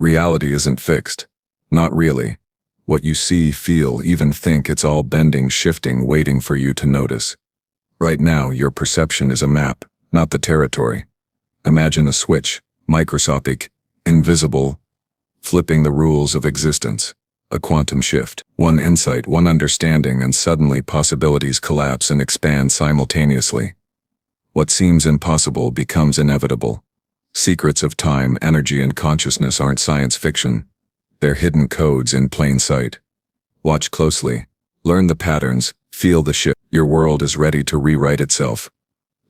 Reality isn't fixed. Not really. What you see, feel, even think, it's all bending, shifting, waiting for you to notice. Right now, your perception is a map, not the territory. Imagine a switch, microscopic, invisible, flipping the rules of existence. A quantum shift. One insight, one understanding, and suddenly possibilities collapse and expand simultaneously. What seems impossible becomes inevitable. Secrets of time, energy, and consciousness aren't science fiction. They're hidden codes in plain sight. Watch closely. Learn the patterns. Feel the shift. Your world is ready to rewrite itself.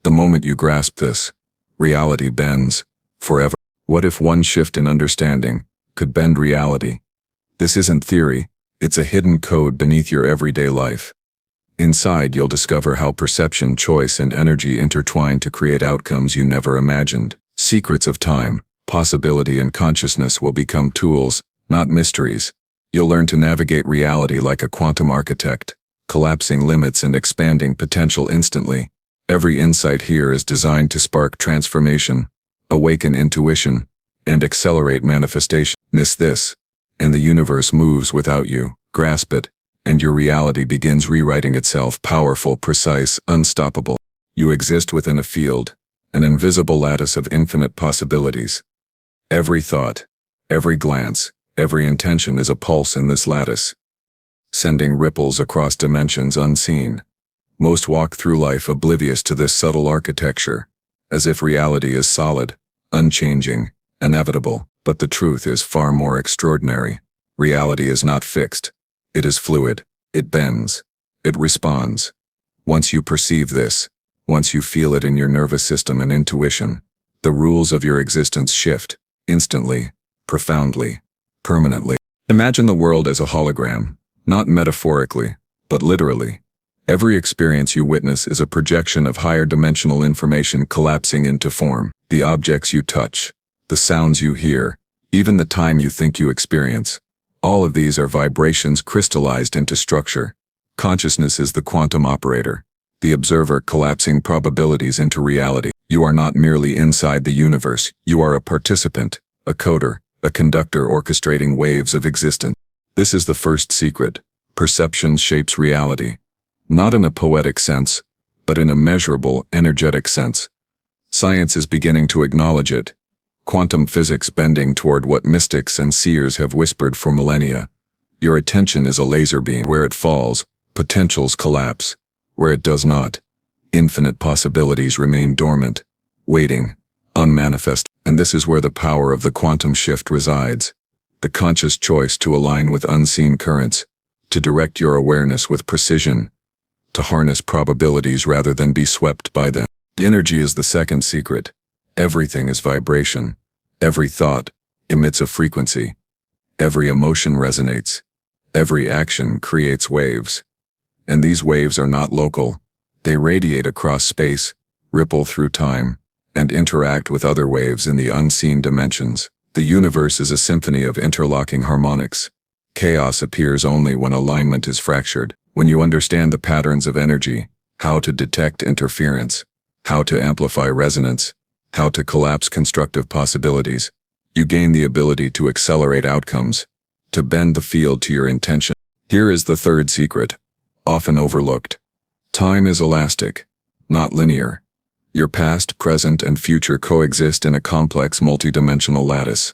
The moment you grasp this, reality bends. Forever. What if one shift in understanding could bend reality? This isn't theory. It's a hidden code beneath your everyday life. Inside, you'll discover how perception, choice, and energy intertwine to create outcomes you never imagined. Secrets of time, possibility, and consciousness will become tools, not mysteries. You'll learn to navigate reality like a quantum architect, collapsing limits and expanding potential instantly. Every insight here is designed to spark transformation, awaken intuition, and accelerate manifestation. Miss this, and the universe moves without you. Grasp it, and your reality begins rewriting itself. Powerful, precise, unstoppable. You exist within a field, an invisible lattice of infinite possibilities. Every thought, every glance, every intention is a pulse in this lattice, sending ripples across dimensions unseen. Most walk through life oblivious to this subtle architecture, as if reality is solid, unchanging, inevitable. But the truth is far more extraordinary. Reality is not fixed. It is fluid. It bends. It responds. Once you perceive this, once you feel it in your nervous system and intuition, the rules of your existence shift, instantly, profoundly, permanently. Imagine the world as a hologram, not metaphorically, but literally. Every experience you witness is a projection of higher dimensional information collapsing into form. The objects you touch, the sounds you hear, even the time you think you experience. All of these are vibrations crystallized into structure. Consciousness is the quantum operator, the observer collapsing probabilities into reality. You are not merely inside the universe, you are a participant, a coder, a conductor orchestrating waves of existence. This is the first secret. Perception shapes reality. Not in a poetic sense, but in a measurable, energetic sense. Science is beginning to acknowledge it. Quantum physics bending toward what mystics and seers have whispered for millennia. Your attention is a laser beam. Where it falls, potentials collapse. Where it does not, infinite possibilities remain dormant, waiting, unmanifest. And this is where the power of the quantum shift resides. The conscious choice to align with unseen currents, to direct your awareness with precision, to harness probabilities rather than be swept by them. Energy is the second secret. Everything is vibration. Every thought emits a frequency. Every emotion resonates. Every action creates waves. And these waves are not local. They radiate across space, ripple through time, and interact with other waves in the unseen dimensions. The universe is a symphony of interlocking harmonics. Chaos appears only when alignment is fractured. When you understand the patterns of energy, how to detect interference, how to amplify resonance, how to collapse constructive possibilities, you gain the ability to accelerate outcomes, to bend the field to your intention. Here is the third secret, often overlooked. Time is elastic, not linear. Your past, present, and future coexist in a complex multidimensional lattice.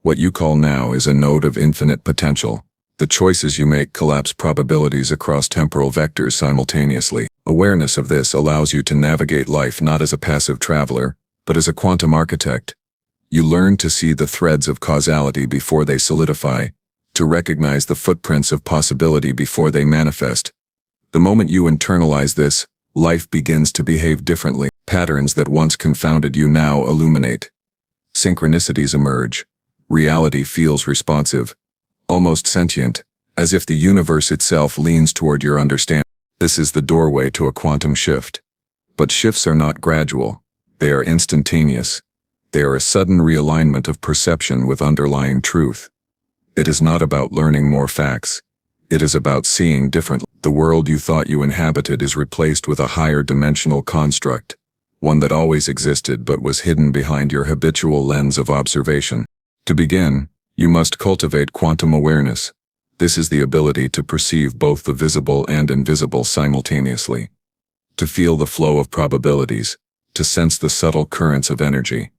What you call now is a node of infinite potential. The choices you make collapse probabilities across temporal vectors simultaneously. Awareness of this allows you to navigate life not as a passive traveler, but as a quantum architect. You learn to see the threads of causality before they solidify, to recognize the footprints of possibility before they manifest. The moment you internalize this, life begins to behave differently. Patterns that once confounded you now illuminate. Synchronicities emerge. Reality feels responsive, almost sentient, as if the universe itself leans toward your understanding. This is the doorway to a quantum shift. But shifts are not gradual. They are instantaneous. They are a sudden realignment of perception with underlying truth. It is not about learning more facts. It is about seeing differently. The world you thought you inhabited is replaced with a higher dimensional construct, one that always existed but was hidden behind your habitual lens of observation. To begin, You must cultivate quantum awareness. This is the ability to perceive both the visible and invisible simultaneously, to feel the flow of probabilities, to sense the subtle currents of energy.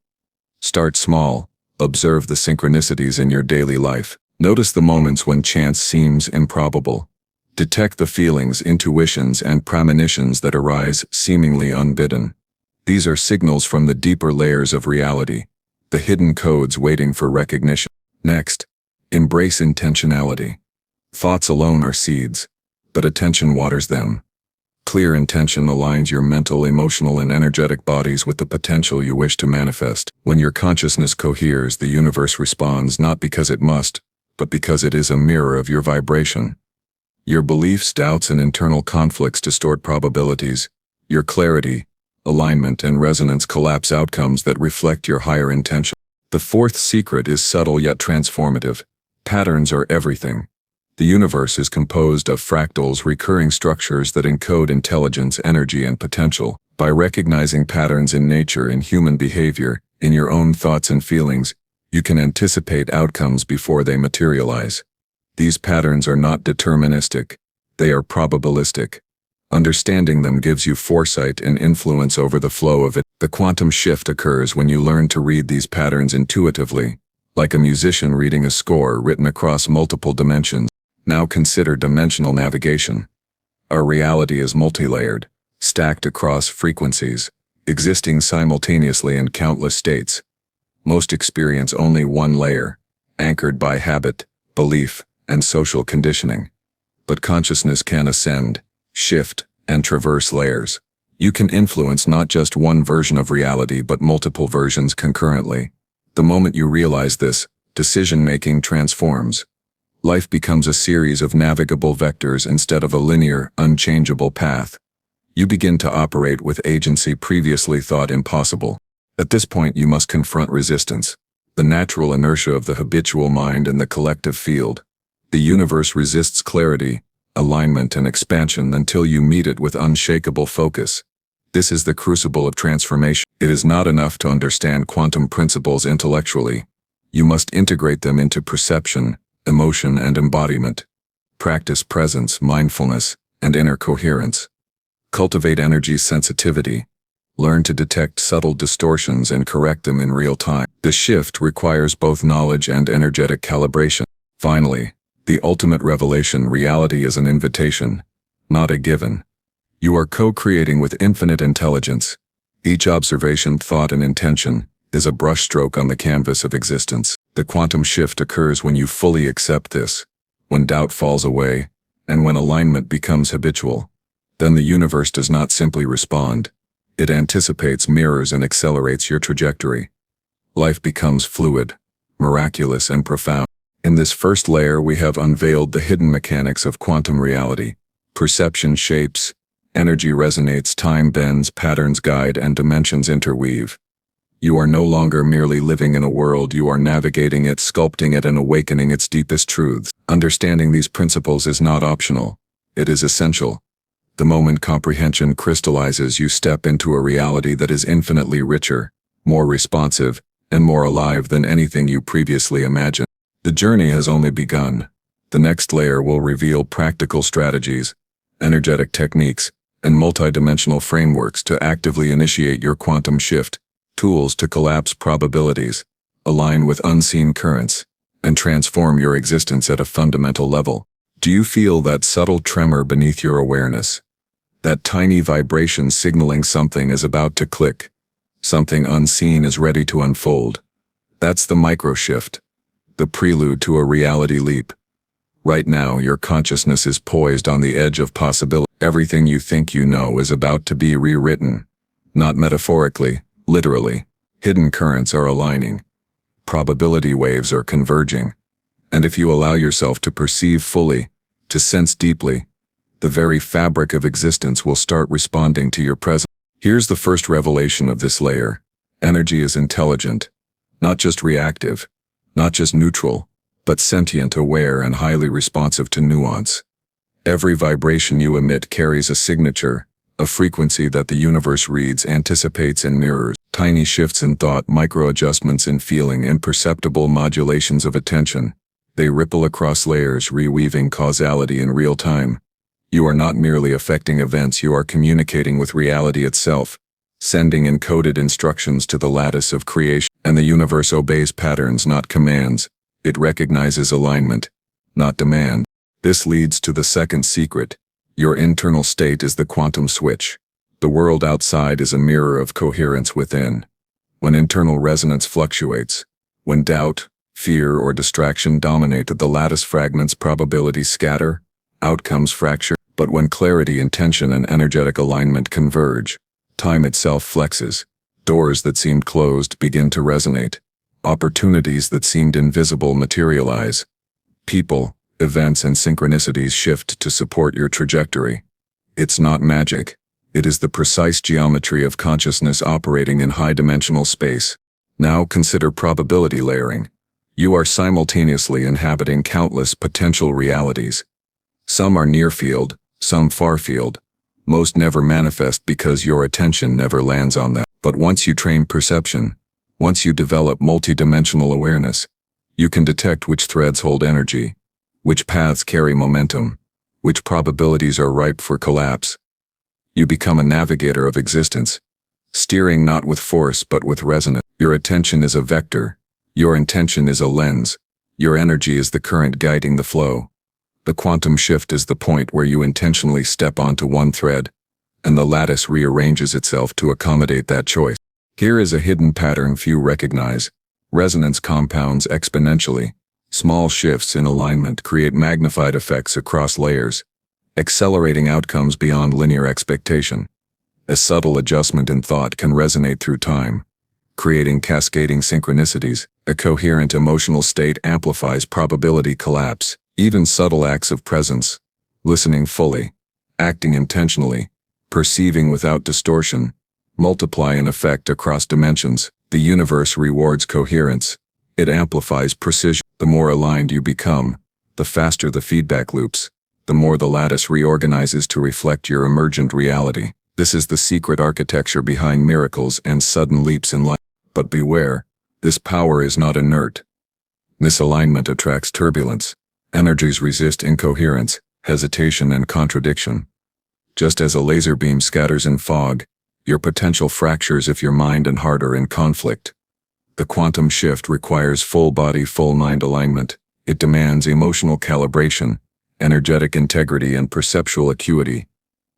Start small. Observe the synchronicities in your daily life. Notice the moments when chance seems improbable. Detect the feelings, intuitions, and premonitions that arise seemingly unbidden. These are signals from the deeper layers of reality, the hidden codes waiting for recognition. Next, embrace intentionality. Thoughts alone are seeds, but attention waters them. Clear intention aligns your mental, emotional, and energetic bodies with the potential you wish to manifest. When your consciousness coheres, the universe responds not because it must, but because it is a mirror of your vibration. Your beliefs, doubts, and internal conflicts distort probabilities. Your clarity, alignment, and resonance collapse outcomes that reflect your higher intention. The fourth secret is subtle yet transformative. Patterns are everything. The universe is composed of fractals, recurring structures that encode intelligence, energy, and potential. By recognizing patterns in nature, in human behavior, in your own thoughts and feelings, you can anticipate outcomes before they materialize. These patterns are not deterministic, they are probabilistic. Understanding them gives you foresight and influence over the flow of it. The quantum shift occurs when you learn to read these patterns intuitively, like a musician reading a score written across multiple dimensions. Now consider dimensional navigation. Our reality is multi-layered, stacked across frequencies, existing simultaneously in countless states. Most experience only one layer, anchored by habit, belief, and social conditioning. But consciousness can ascend, shift, and traverse layers. You can influence not just one version of reality but multiple versions concurrently. The moment you realize this, decision-making transforms. Life becomes a series of navigable vectors instead of a linear, unchangeable path. You begin to operate with agency previously thought impossible. At this point, you must confront resistance, the natural inertia of the habitual mind and the collective field. The universe resists clarity, alignment, and expansion until you meet it with unshakable focus. This is the crucible of transformation. It is not enough to understand quantum principles intellectually. You must integrate them into perception, emotion, and embodiment. Practice presence, mindfulness, and inner coherence. Cultivate energy sensitivity. Learn to detect subtle distortions and correct them in real time. The shift requires both knowledge and energetic calibration. Finally, the ultimate revelation: reality is an invitation, not a given. You are co-creating with infinite intelligence. Each observation, thought, and intention is a brushstroke on the canvas of existence. The quantum shift occurs when you fully accept this, when doubt falls away, and when alignment becomes habitual. Then the universe does not simply respond. It anticipates, mirrors, and accelerates your trajectory. Life becomes fluid, miraculous, and profound. In this first layer, we have unveiled the hidden mechanics of quantum reality. Perception shapes, energy resonates, time bends, patterns guide, and dimensions interweave. You are no longer merely living in a world, you are navigating it, sculpting it, and awakening its deepest truths. Understanding these principles is not optional. It is essential. The moment comprehension crystallizes, you step into a reality that is infinitely richer, more responsive, and more alive than anything you previously imagined. The journey has only begun. The next layer will reveal practical strategies, energetic techniques, and multidimensional frameworks to actively initiate your quantum shift. Tools to collapse probabilities, align with unseen currents, and transform your existence at a fundamental level. Do you feel that subtle tremor beneath your awareness? That tiny vibration signaling something is about to click, something unseen is ready to unfold? That's the microshift, the prelude to a reality leap. Right now, your consciousness is poised on the edge of possibility. Everything you think you know is about to be rewritten, not metaphorically, literally. Hidden currents are aligning. Probability waves are converging. And if you allow yourself to perceive fully, to sense deeply, the very fabric of existence will start responding to your presence. Here's the first revelation of this layer. Energy is intelligent, not just reactive, not just neutral, but sentient, aware, and highly responsive to nuance. Every vibration you emit carries a signature, a frequency that the universe reads, anticipates, and mirrors. Tiny shifts in thought, micro-adjustments in feeling, imperceptible modulations of attention. They ripple across layers, reweaving causality in real time. You are not merely affecting events, you are communicating with reality itself, sending encoded instructions to the lattice of creation. And the universe obeys patterns, not commands. It recognizes alignment, not demand. This leads to the second secret. Your internal state is the quantum switch. The world outside is a mirror of coherence within. When internal resonance fluctuates, when doubt, fear, or distraction dominate, the lattice fragments, probabilities scatter, outcomes fracture. But when clarity, intention, and energetic alignment converge, time itself flexes. Doors that seemed closed begin to resonate. Opportunities that seemed invisible materialize. People, events, and synchronicities shift to support your trajectory. It's not magic. It is the precise geometry of consciousness operating in high-dimensional space. Now consider probability layering. You are simultaneously inhabiting countless potential realities. Some are near-field, some far-field. Most never manifest because your attention never lands on them. But once you train perception, once you develop multidimensional awareness, you can detect which threads hold energy, which paths carry momentum, which probabilities are ripe for collapse. You become a navigator of existence, steering not with force but with resonance. Your attention is a vector, your intention is a lens, your energy is the current guiding the flow. The quantum shift is the point where you intentionally step onto one thread, and the lattice rearranges itself to accommodate that choice. Here is a hidden pattern few recognize. Resonance compounds exponentially. Small shifts in alignment create magnified effects across layers, accelerating outcomes beyond linear expectation. A subtle adjustment in thought can resonate through time, creating cascading synchronicities. A coherent emotional state amplifies probability collapse. Even subtle acts of presence, listening fully, acting intentionally, perceiving without distortion, multiply in effect across dimensions. The universe rewards coherence. It amplifies precision. The more aligned you become, the faster the feedback loops, the more the lattice reorganizes to reflect your emergent reality. This is the secret architecture behind miracles and sudden leaps in life. But beware, this power is not inert. Misalignment attracts turbulence. Energies resist incoherence, hesitation, and contradiction. Just as a laser beam scatters in fog, your potential fractures if your mind and heart are in conflict. The quantum shift requires full body, full mind alignment. It demands emotional calibration, energetic integrity, and perceptual acuity.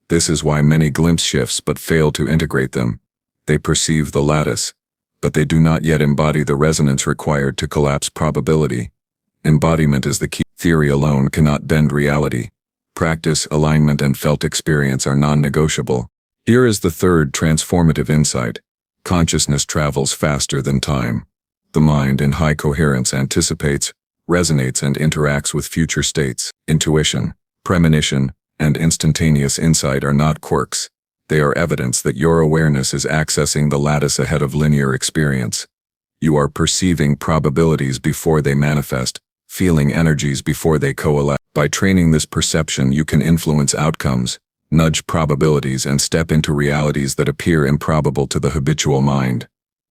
This is why many glimpse shifts but fail to integrate them. They perceive the lattice, but they do not yet embody the resonance required to collapse probability. Embodiment is the key. Theory alone cannot bend reality. Practice, alignment, and felt experience are non-negotiable. Here is the third transformative insight. Consciousness travels faster than time. The mind in high coherence anticipates, resonates, and interacts with future states. Intuition, premonition, and instantaneous insight are not quirks. They are evidence that your awareness is accessing the lattice ahead of linear experience. You are perceiving probabilities before they manifest, feeling energies before they coalesce. By training this perception, you can influence outcomes, nudge probabilities, and step into realities that appear improbable to the habitual mind.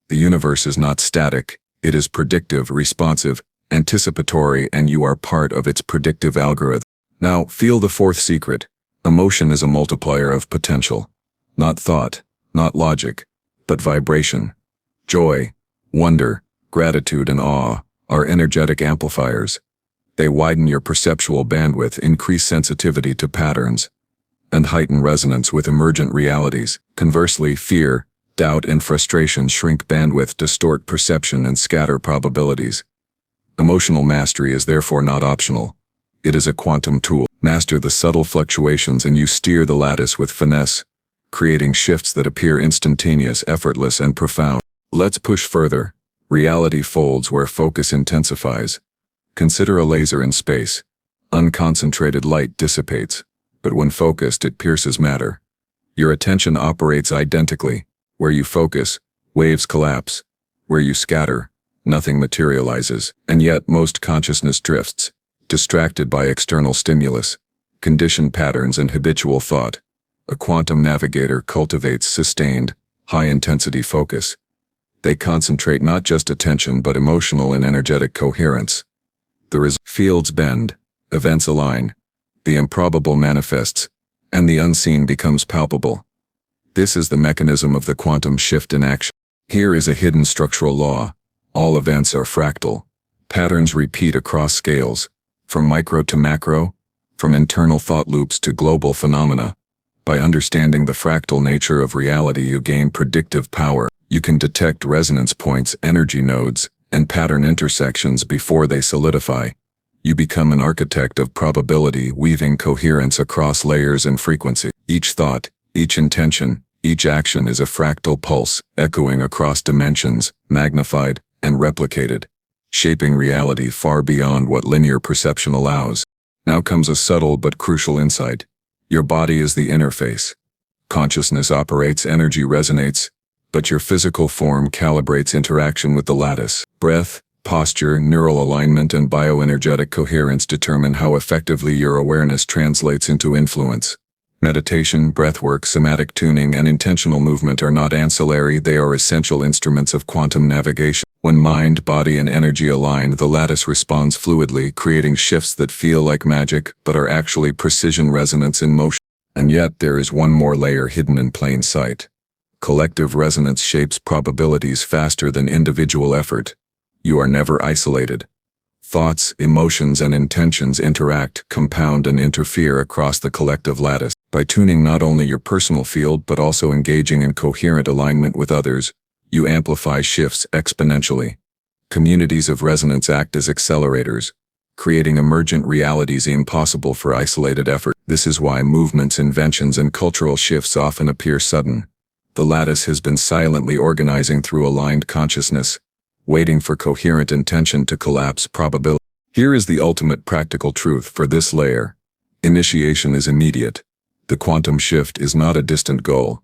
The universe is not static. It is predictive, responsive, anticipatory, and you are part of its predictive algorithm. Now, feel the fourth secret. Emotion is a multiplier of potential. Not thought, not logic, but vibration. Joy, wonder, gratitude, and awe are energetic amplifiers. They widen your perceptual bandwidth, increase sensitivity to patterns, and heighten resonance with emergent realities. Conversely, fear, doubt, and frustration shrink bandwidth, distort perception, and scatter probabilities. Emotional mastery is therefore not optional. It is a quantum tool. Master the subtle fluctuations and you steer the lattice with finesse, creating shifts that appear instantaneous, effortless, and profound. Let's push further. Reality folds where focus intensifies. Consider a laser in space. Unconcentrated light dissipates, but when focused, it pierces matter. Your attention operates identically. Where you focus, waves collapse. Where you scatter, nothing materializes. And yet most consciousness drifts, distracted by external stimulus, conditioned patterns, and habitual thought. A quantum navigator cultivates sustained, high-intensity focus. They concentrate not just attention but emotional and energetic coherence. The fields bend, events align, the improbable manifests, and the unseen becomes palpable. This is the mechanism of the quantum shift in action. Here is a hidden structural law. All events are fractal. Patterns repeat across scales, from micro to macro, from internal thought loops to global phenomena. By understanding the fractal nature of reality, you gain predictive power. You can detect resonance points, energy nodes, and pattern intersections before they solidify. You become an architect of probability, weaving coherence across layers and frequency. Each thought, each intention, each action is a fractal pulse, echoing across dimensions, magnified and replicated, shaping reality far beyond what linear perception allows. Now comes a subtle but crucial insight. Your body is the interface. Consciousness operates, energy resonates, but your physical form calibrates interaction with the lattice. Breath, posture, neural alignment, and bioenergetic coherence determine how effectively your awareness translates into influence. Meditation, breathwork, somatic tuning, and intentional movement are not ancillary, they are essential instruments of quantum navigation. When mind, body, and energy align, the lattice responds fluidly, creating shifts that feel like magic but are actually precision resonance in motion. And yet there is one more layer hidden in plain sight. Collective resonance shapes probabilities faster than individual effort. You are never isolated. Thoughts, emotions, and intentions interact, compound, and interfere across the collective lattice. By tuning not only your personal field but also engaging in coherent alignment with others, you amplify shifts exponentially. Communities of resonance act as accelerators, creating emergent realities impossible for isolated effort. This is why movements, inventions, and cultural shifts often appear sudden. The lattice has been silently organizing through aligned consciousness, waiting for coherent intention to collapse probability. Here is the ultimate practical truth for this layer. Initiation is immediate. The quantum shift is not a distant goal.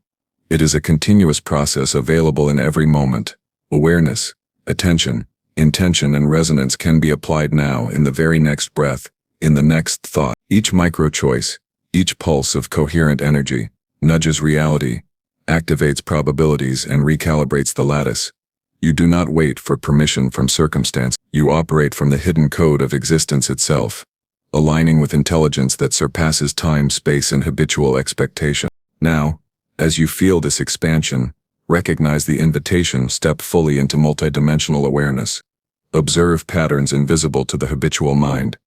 It is a continuous process available in every moment. Awareness, attention, intention, and resonance can be applied now, in the very next breath, in the next thought. Each micro-choice, each pulse of coherent energy, nudges reality, activates probabilities, and recalibrates the lattice. You do not wait for permission from circumstance. You operate from the hidden code of existence itself, aligning with intelligence that surpasses time, space, and habitual expectation. Now, as you feel this expansion, recognize the invitation, step fully into multidimensional awareness. Observe patterns invisible to the habitual mind.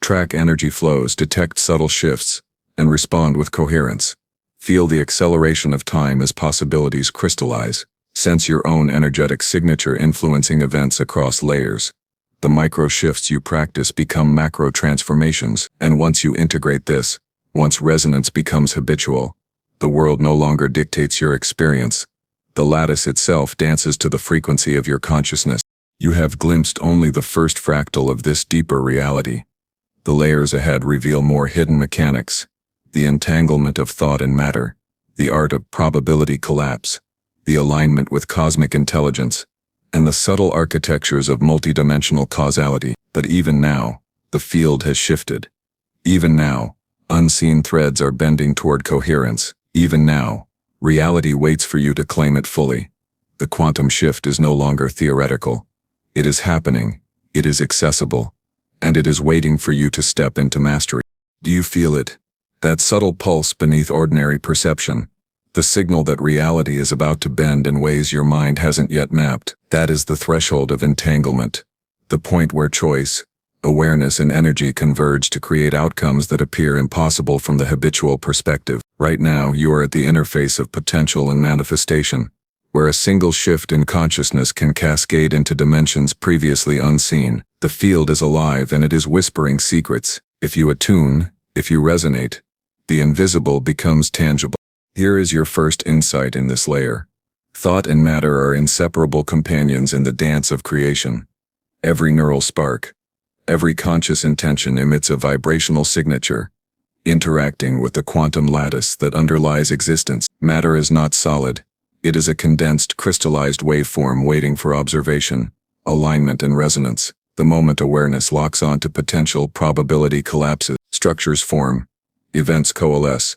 Track energy flows, detect subtle shifts, and respond with coherence. Feel the acceleration of time as possibilities crystallize. Sense your own energetic signature influencing events across layers. The micro shifts you practice become macro transformations, and once you integrate this, once resonance becomes habitual, the world no longer dictates your experience. The lattice itself dances to the frequency of your consciousness. You have glimpsed only the first fractal of this deeper reality. The layers ahead reveal more hidden mechanics, the entanglement of thought and matter, the art of probability collapse, the alignment with cosmic intelligence, and the subtle architectures of multidimensional causality. But even now, the field has shifted. Even now, unseen threads are bending toward coherence. Even now, reality waits for you to claim it fully. The quantum shift is no longer theoretical. It is happening, it is accessible, and it is waiting for you to step into mastery. Do you feel it? That subtle pulse beneath ordinary perception. The signal that reality is about to bend in ways your mind hasn't yet mapped. That is the threshold of entanglement. The point where choice, awareness, and energy converge to create outcomes that appear impossible from the habitual perspective. Right now, you are at the interface of potential and manifestation, where a single shift in consciousness can cascade into dimensions previously unseen. The field is alive and it is whispering secrets. If you attune, if you resonate, the invisible becomes tangible. Here is your first insight in this layer. Thought and matter are inseparable companions in the dance of creation. Every neural spark, every conscious intention emits a vibrational signature, interacting with the quantum lattice that underlies existence. Matter is not solid. It is a condensed, crystallized waveform waiting for observation, alignment, and resonance. The moment awareness locks onto potential, probability collapses, structures form, events coalesce,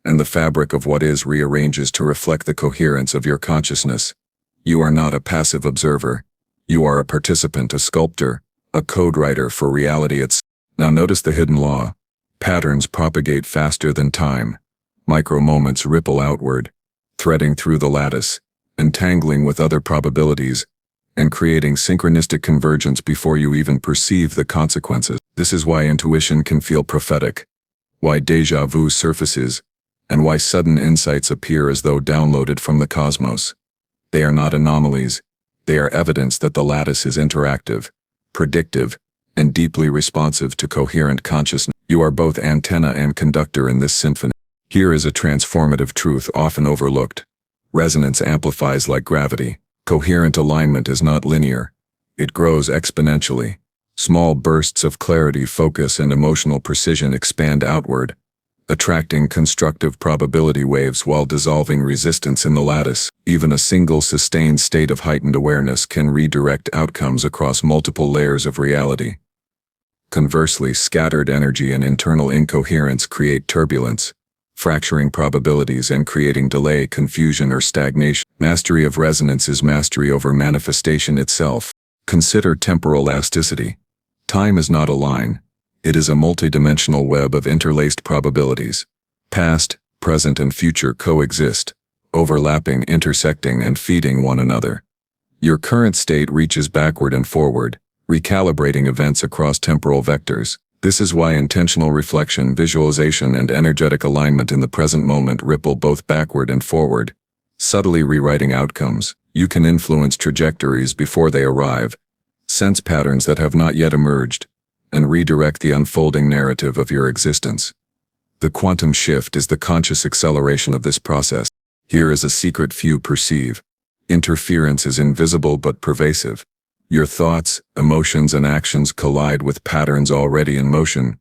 and the fabric of what is rearranges to reflect the coherence of your consciousness. You are not a passive observer. You are a participant, a sculptor, a code writer for reality itself. Now notice the hidden law. Patterns propagate faster than time. Micro-moments ripple outward, threading through the lattice, entangling with other probabilities, and creating synchronistic convergence before you even perceive the consequences. This is why intuition can feel prophetic, why déjà vu surfaces, and why sudden insights appear as though downloaded from the cosmos. They are not anomalies. They are evidence that the lattice is interactive, predictive, and deeply responsive to coherent consciousness. You are both antenna and conductor in this symphony. Here is a transformative truth often overlooked. Resonance amplifies like gravity. Coherent alignment is not linear. It grows exponentially. Small bursts of clarity, focus, and emotional precision expand outward, attracting constructive probability waves while dissolving resistance in the lattice. Even a single sustained state of heightened awareness can redirect outcomes across multiple layers of reality. Conversely, scattered energy and internal incoherence create turbulence, fracturing probabilities and creating delay, confusion, or stagnation. Mastery of resonance is mastery over manifestation itself. Consider temporal elasticity. Time is not a line. It is a multidimensional web of interlaced probabilities. Past, present, and future coexist, overlapping, intersecting, and feeding one another. Your current state reaches backward and forward, recalibrating events across temporal vectors. This is why intentional reflection, visualization, and energetic alignment in the present moment ripple both backward and forward, subtly rewriting outcomes. You can influence trajectories before they arrive, sense patterns that have not yet emerged, and redirect the unfolding narrative of your existence. The quantum shift is the conscious acceleration of this process. Here is a secret few perceive. Interference is invisible but pervasive. Your thoughts, emotions, and actions collide with patterns already in motion,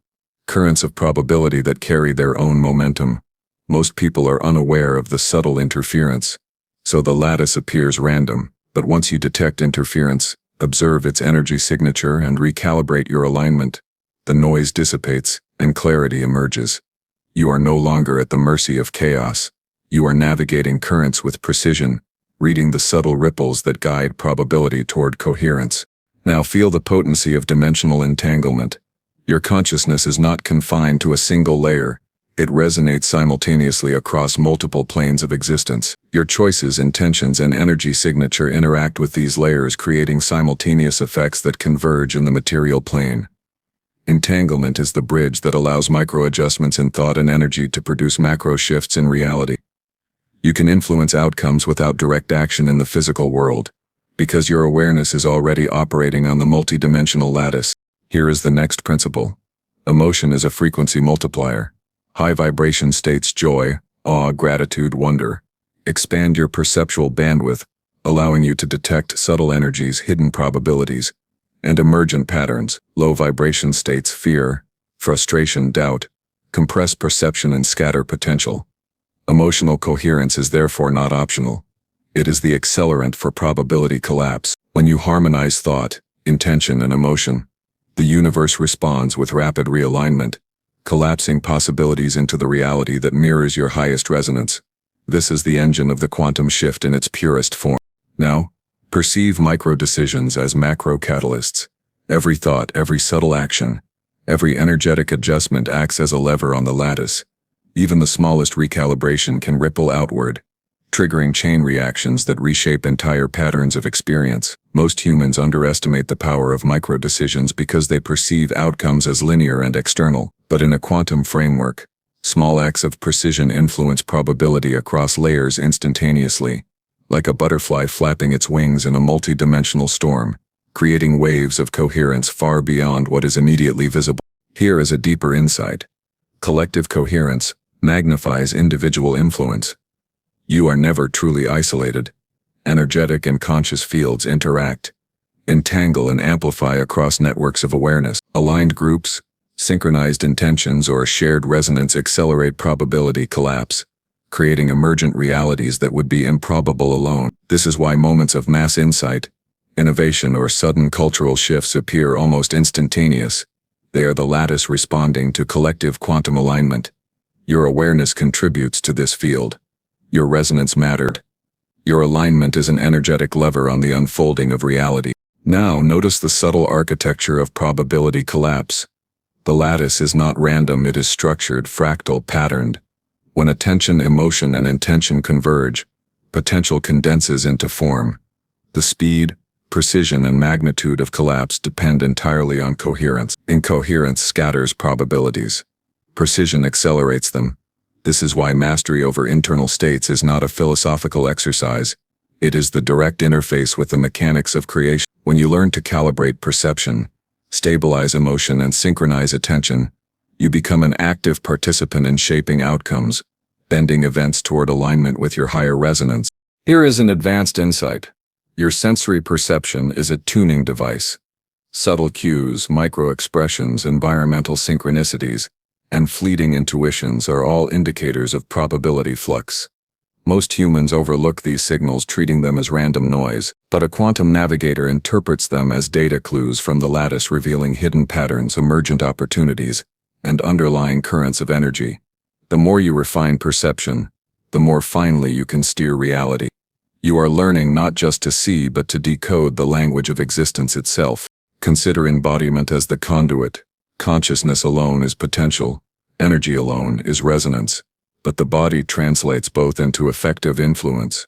currents of probability that carry their own momentum. Most people are unaware of the subtle interference, so the lattice appears random. But once you detect interference, observe its energy signature and recalibrate your alignment, the noise dissipates and clarity emerges. You are no longer at the mercy of chaos. You are navigating currents with precision, reading the subtle ripples that guide probability toward coherence. Now feel the potency of dimensional entanglement. Your consciousness is not confined to a single layer. It resonates simultaneously across multiple planes of existence. Your choices, intentions, and energy signature interact with these layers, creating simultaneous effects that converge in the material plane. Entanglement is the bridge that allows micro-adjustments in thought and energy to produce macro shifts in reality. You can influence outcomes without direct action in the physical world, because your awareness is already operating on the multidimensional lattice. Here is the next principle. Emotion is a frequency multiplier. High vibration states, joy, awe, gratitude, wonder, expand your perceptual bandwidth, allowing you to detect subtle energies, hidden probabilities, and emergent patterns. Low vibration states, fear, frustration, doubt, compress perception and scatter potential. Emotional coherence is therefore not optional. It is the accelerant for probability collapse. When you harmonize thought, intention, and emotion, the universe responds with rapid realignment, collapsing possibilities into the reality that mirrors your highest resonance. This is the engine of the quantum shift in its purest form. Now, perceive micro-decisions as macro-catalysts. Every thought, every subtle action, every energetic adjustment acts as a lever on the lattice. Even the smallest recalibration can ripple outward, triggering chain reactions that reshape entire patterns of experience. Most humans underestimate the power of micro-decisions because they perceive outcomes as linear and external. But in a quantum framework, small acts of precision influence probability across layers instantaneously, like a butterfly flapping its wings in a multidimensional storm, creating waves of coherence far beyond what is immediately visible. Here is a deeper insight. Collective coherence magnifies individual influence. You are never truly isolated. Energetic and conscious fields interact, entangle, and amplify across networks of awareness. Aligned groups, synchronized intentions, or shared resonance accelerate probability collapse, creating emergent realities that would be improbable alone. This is why moments of mass insight, innovation, or sudden cultural shifts appear almost instantaneous. They are the lattice responding to collective quantum alignment. Your awareness contributes to this field. Your resonance mattered. Your alignment is an energetic lever on the unfolding of reality. Now notice the subtle architecture of probability collapse. The lattice is not random, it is structured, fractal, patterned. When attention, emotion, and intention converge, potential condenses into form. The speed, precision, and magnitude of collapse depend entirely on coherence. Incoherence scatters probabilities. Precision accelerates them. This is why mastery over internal states is not a philosophical exercise. It is the direct interface with the mechanics of creation. When you learn to calibrate perception, stabilize emotion, and synchronize attention, you become an active participant in shaping outcomes, bending events toward alignment with your higher resonance. Here is an advanced insight. Your sensory perception is a tuning device. Subtle cues, micro-expressions, environmental synchronicities, and fleeting intuitions are all indicators of probability flux. Most humans overlook these signals, treating them as random noise, but a quantum navigator interprets them as data clues from the lattice, revealing hidden patterns, emergent opportunities, and underlying currents of energy. The more you refine perception, the more finely you can steer reality. You are learning not just to see but to decode the language of existence itself. Consider embodiment as the conduit. Consciousness alone is potential, energy alone is resonance, but the body translates both into effective influence.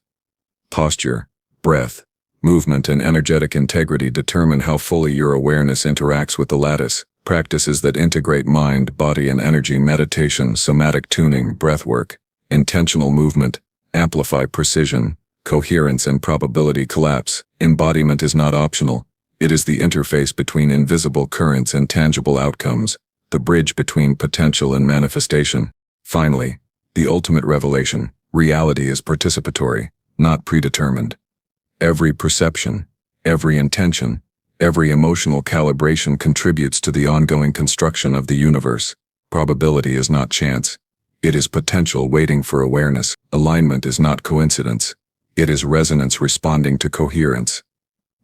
Posture, breath, movement, and energetic integrity determine how fully your awareness interacts with the lattice. Practices that integrate mind, body, and energy, meditation, somatic tuning, breathwork, intentional movement, amplify precision, coherence, and probability collapse. Embodiment is not optional. It is the interface between invisible currents and tangible outcomes, the bridge between potential and manifestation. Finally, the ultimate revelation: reality is participatory, not predetermined. Every perception, every intention, every emotional calibration contributes to the ongoing construction of the universe. Probability is not chance. It is potential waiting for awareness. Alignment is not coincidence. It is resonance responding to coherence.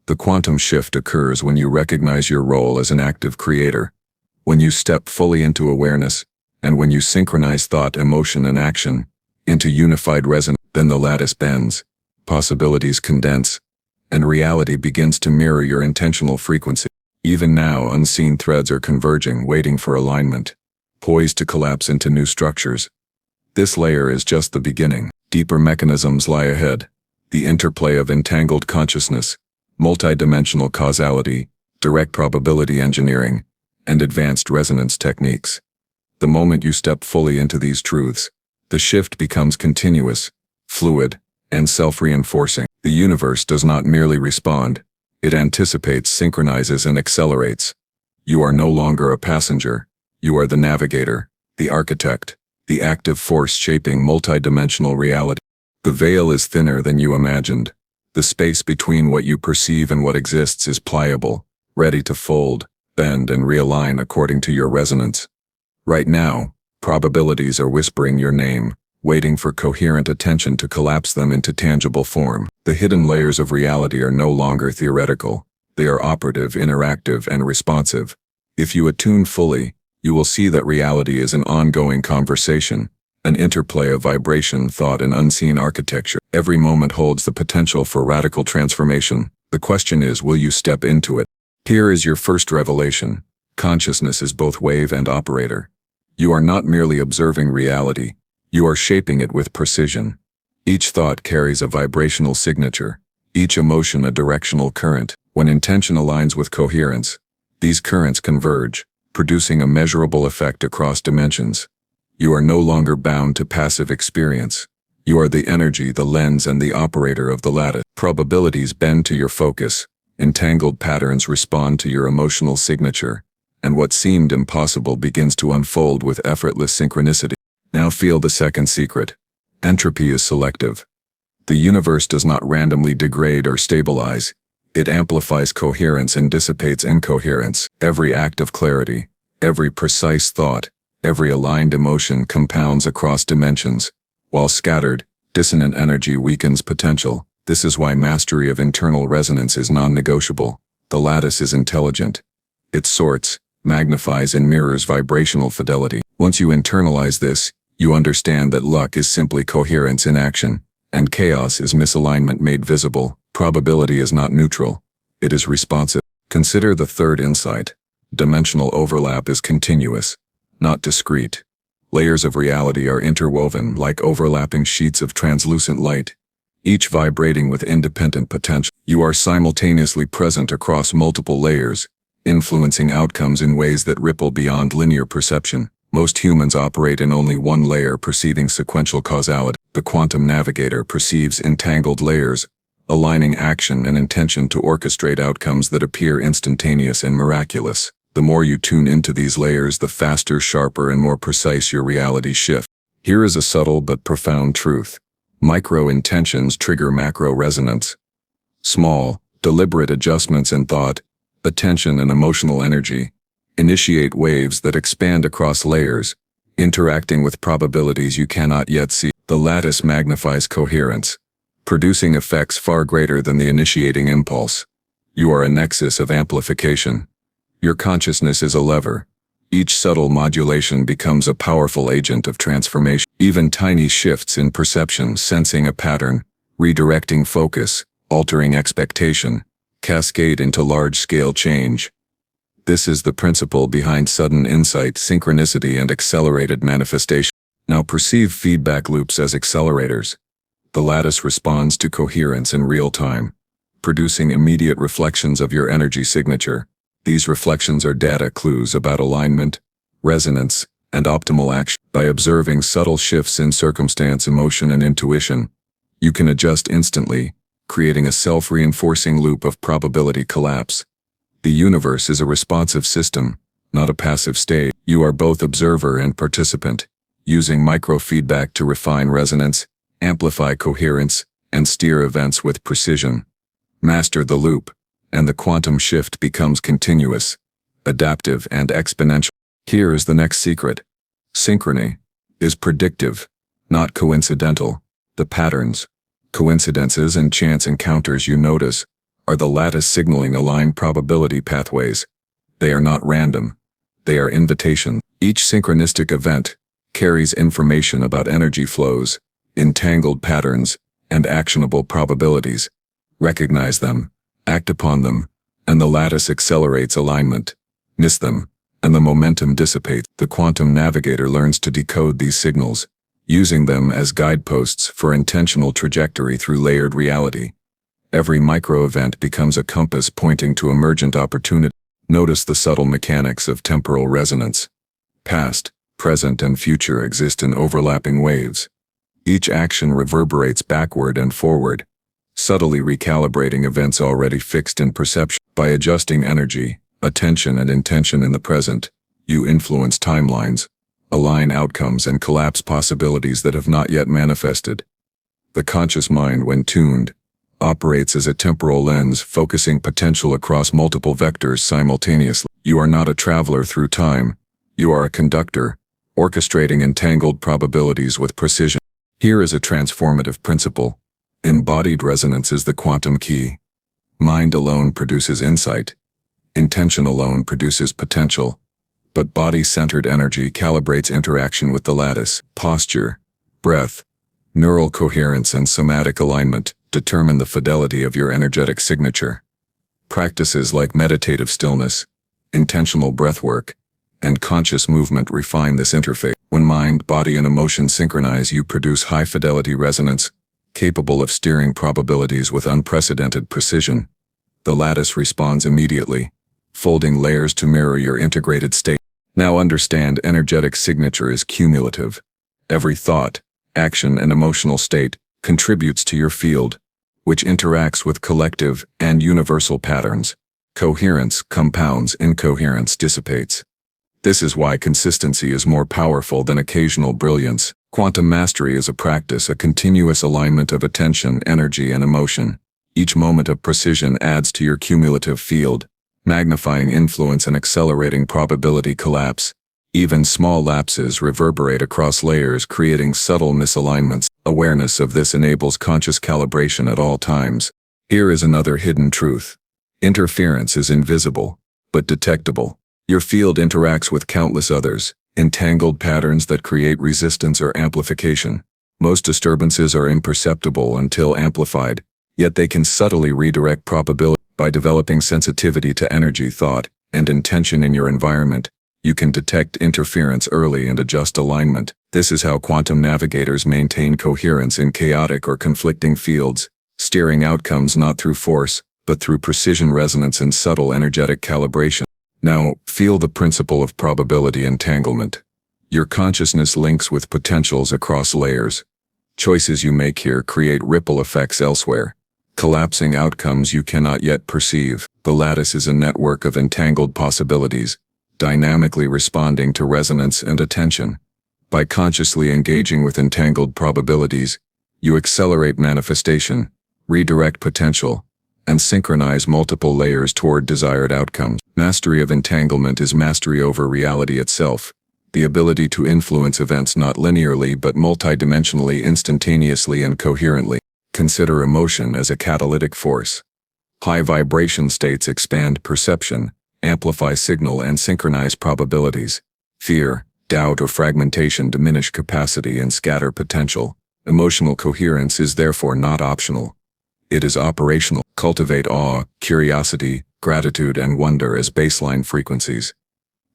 The quantum shift occurs when you recognize your role as an active creator, when you step fully into awareness, and when you synchronize thought, emotion, and action into unified resonance. Then the lattice bends, possibilities condense, and reality begins to mirror your intentional frequency. Even now, unseen threads are converging, waiting for alignment, poised to collapse into new structures. This layer is just the beginning. Deeper mechanisms lie ahead. The interplay of entangled consciousness, multidimensional causality, direct probability engineering, and advanced resonance techniques. The moment you step fully into these truths, the shift becomes continuous, fluid, and self-reinforcing. The universe does not merely respond, it anticipates, synchronizes, and accelerates. You are no longer a passenger, you are the navigator, the architect, the active force shaping multidimensional reality. The veil is thinner than you imagined. The space between what you perceive and what exists is pliable, ready to fold, bend, and realign according to your resonance. Right now, probabilities are whispering your name, waiting for coherent attention to collapse them into tangible form. The hidden layers of reality are no longer theoretical. They are operative, interactive, and responsive. If you attune fully, you will see that reality is an ongoing conversation, an interplay of vibration, thought, and unseen architecture. Every moment holds the potential for radical transformation. The question is, will you step into it? Here is your first revelation. Consciousness is both wave and operator. You are not merely observing reality, you are shaping it with precision. Each thought carries a vibrational signature, each emotion a directional current. When intention aligns with coherence, these currents converge, producing a measurable effect across dimensions. You are no longer bound to passive experience. You are the energy, the lens, and the operator of the lattice. Probabilities bend to your focus, entangled patterns respond to your emotional signature, and what seemed impossible begins to unfold with effortless synchronicity. Now feel the second secret. Entropy is selective. The universe does not randomly degrade or stabilize. It amplifies coherence and dissipates incoherence. Every act of clarity, every precise thought, every aligned emotion compounds across dimensions. While scattered, dissonant energy weakens potential. This is why mastery of internal resonance is non-negotiable. The lattice is intelligent. It sorts, magnifies, and mirrors vibrational fidelity. Once you internalize this, you understand that luck is simply coherence in action, And chaos is misalignment made visible. Probability is not neutral. It is responsive. Consider the third insight. Dimensional overlap is continuous, not discrete. Layers of reality are interwoven like overlapping sheets of translucent light, each vibrating with independent potential. You are simultaneously present across multiple layers, influencing outcomes in ways that ripple beyond linear perception. Most humans operate in only one layer, perceiving sequential causality. The quantum navigator perceives entangled layers, aligning action and intention to orchestrate outcomes that appear instantaneous and miraculous. The more you tune into these layers, the faster, sharper, and more precise your reality shifts. Here is a subtle but profound truth. Micro intentions trigger macro resonance. Small, deliberate adjustments in thought, attention, and emotional energy initiate waves that expand across layers, interacting with probabilities you cannot yet see. The lattice magnifies coherence, producing effects far greater than the initiating impulse. You are a nexus of amplification. Your consciousness is a lever. Each subtle modulation becomes a powerful agent of transformation. Even tiny shifts in perception, sensing a pattern, redirecting focus, altering expectation, cascade into large-scale change. This is the principle behind sudden insight, synchronicity, and accelerated manifestation. Now perceive feedback loops as accelerators. The lattice responds to coherence in real time, producing immediate reflections of your energy signature. These reflections are data clues about alignment, resonance, and optimal action. By observing subtle shifts in circumstance, emotion, and intuition, you can adjust instantly, creating a self-reinforcing loop of probability collapse. The universe is a responsive system, not a passive state. You are both observer and participant, using microfeedback to refine resonance, amplify coherence, and steer events with precision. Master the loop, and the quantum shift becomes continuous, adaptive, and exponential. Here is the next secret. Synchrony is predictive, not coincidental. The patterns, coincidences, and chance encounters you notice are the lattice signaling aligned probability pathways. They are not random. They are invitations. Each synchronistic event carries information about energy flows, entangled patterns, and actionable probabilities. Recognize them, act upon them, and the lattice accelerates alignment. Miss them, and the momentum dissipates. The quantum navigator learns to decode these signals, using them as guideposts for intentional trajectory through layered reality. Every micro-event becomes a compass pointing to emergent opportunity. Notice the subtle mechanics of temporal resonance. Past, present, and future exist in overlapping waves. Each action reverberates backward and forward, subtly recalibrating events already fixed in perception. By adjusting energy, attention, and intention in the present, you influence timelines, align outcomes, and collapse possibilities that have not yet manifested. The conscious mind, when tuned, operates as a temporal lens, focusing potential across multiple vectors simultaneously. You are not a traveler through time. You are a conductor, orchestrating entangled probabilities with precision. Here is a transformative principle. Embodied resonance is the quantum key. Mind alone produces insight. Intention alone produces potential. But body-centered energy calibrates interaction with the lattice. Posture, breath, neural coherence, and somatic alignment determine the fidelity of your energetic signature. Practices like meditative stillness, intentional breathwork, and conscious movement refine this interface. When mind, body, and emotion synchronize, you produce high-fidelity resonance, capable of steering probabilities with unprecedented precision. The lattice responds immediately, folding layers to mirror your integrated state. Now understand, energetic signature is cumulative. Every thought, action, and emotional state contributes to your field, which interacts with collective and universal patterns. Coherence compounds, incoherence dissipates. This is why consistency is more powerful than occasional brilliance. Quantum mastery is a practice, a continuous alignment of attention, energy, and emotion. Each moment of precision adds to your cumulative field, magnifying influence and accelerating probability collapse. Even small lapses reverberate across layers, creating subtle misalignments. Awareness of this enables conscious calibration at all times. Here is another hidden truth. Interference is invisible, but detectable. Your field interacts with countless others, entangled patterns that create resistance or amplification. Most disturbances are imperceptible until amplified, yet they can subtly redirect probability. By developing sensitivity to energy, thought, and intention in your environment, you can detect interference early and adjust alignment. This is how quantum navigators maintain coherence in chaotic or conflicting fields, steering outcomes not through force, but through precision resonance and subtle energetic calibration. Now, feel the principle of probability entanglement. Your consciousness links with potentials across layers. Choices you make here create ripple effects elsewhere, collapsing outcomes you cannot yet perceive. The lattice is a network of entangled possibilities, dynamically responding to resonance and attention. By consciously engaging with entangled probabilities, you accelerate manifestation, redirect potential, and synchronize multiple layers toward desired outcomes. Mastery of entanglement is mastery over reality itself, the ability to influence events not linearly but multidimensionally, instantaneously and coherently. Consider emotion as a catalytic force. High vibration states expand perception, amplify signal and synchronize probabilities. Fear, doubt or fragmentation diminish capacity and scatter potential. Emotional coherence is therefore not optional. It is operational. Cultivate awe, curiosity, gratitude and wonder as baseline frequencies.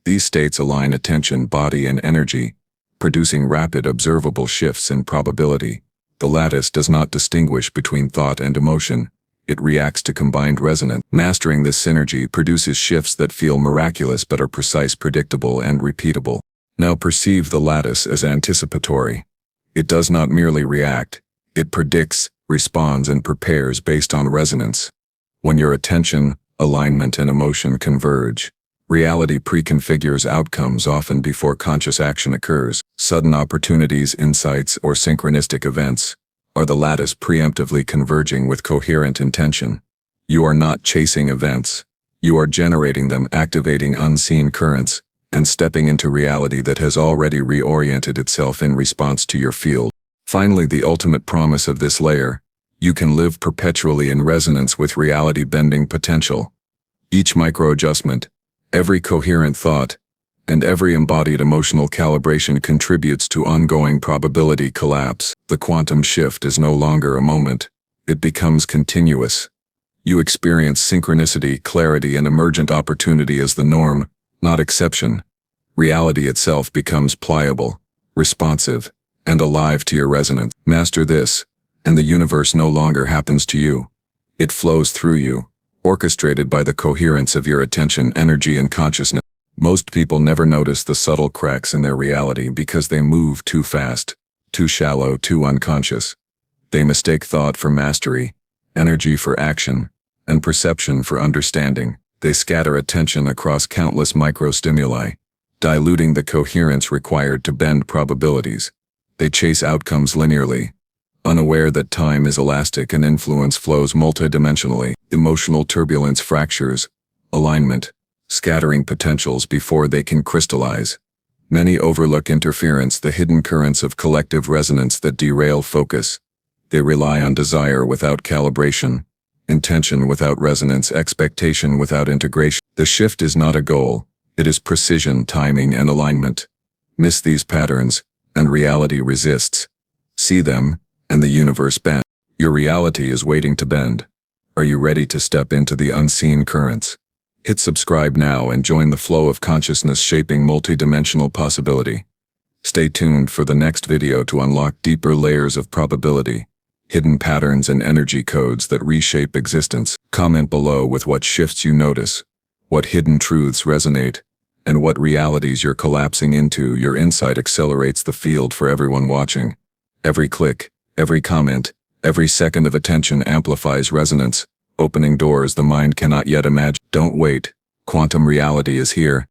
These states align attention, body and energy, producing rapid observable shifts in probability. The lattice does not distinguish between thought and emotion. It reacts to combined resonance. Mastering this synergy produces shifts that feel miraculous but are precise, predictable, and repeatable. Now perceive the lattice as anticipatory. It does not merely react. It predicts, responds, and prepares based on resonance. When your attention, alignment, and emotion converge, reality preconfigures outcomes often before conscious action occurs. Sudden opportunities, insights, or synchronistic events are the lattice preemptively converging with coherent intention. You are not chasing events. You are generating them, activating unseen currents, and stepping into reality that has already reoriented itself in response to your field. Finally, the ultimate promise of this layer: you can live perpetually in resonance with reality bending potential. Each micro-adjustment, every coherent thought, and every embodied emotional calibration contributes to ongoing probability collapse. The quantum shift is no longer a moment. It becomes continuous. You experience synchronicity, clarity, and emergent opportunity as the norm, not exception. Reality itself becomes pliable, responsive, and alive to your resonance. Master this, and the universe no longer happens to you. It flows through you, orchestrated by the coherence of your attention, energy, and consciousness. Most people never notice the subtle cracks in their reality because they move too fast, too shallow, too unconscious. They mistake thought for mastery, energy for action, and perception for understanding. They scatter attention across countless micro-stimuli, diluting the coherence required to bend probabilities. They chase outcomes linearly, unaware that time is elastic and influence flows multidimensionally. Emotional turbulence fractures alignment, scattering potentials before they can crystallize. Many overlook interference, the hidden currents of collective resonance that derail focus. They rely on desire without calibration, intention without resonance, expectation without integration. The shift is not a goal, it is precision, timing, and alignment. Miss these patterns, and reality resists. See them, and the universe bends. Your reality is waiting to bend. Are you ready to step into the unseen currents? Hit subscribe now and join the flow of consciousness shaping multidimensional possibility. Stay tuned for the next video to unlock deeper layers of probability, hidden patterns and energy codes that reshape existence. Comment below with what shifts you notice, what hidden truths resonate, and what realities you're collapsing into. Your insight accelerates the field for everyone watching. Every click, every comment, every second of attention amplifies resonance, opening doors the mind cannot yet imagine. Don't wait. Quantum reality is here,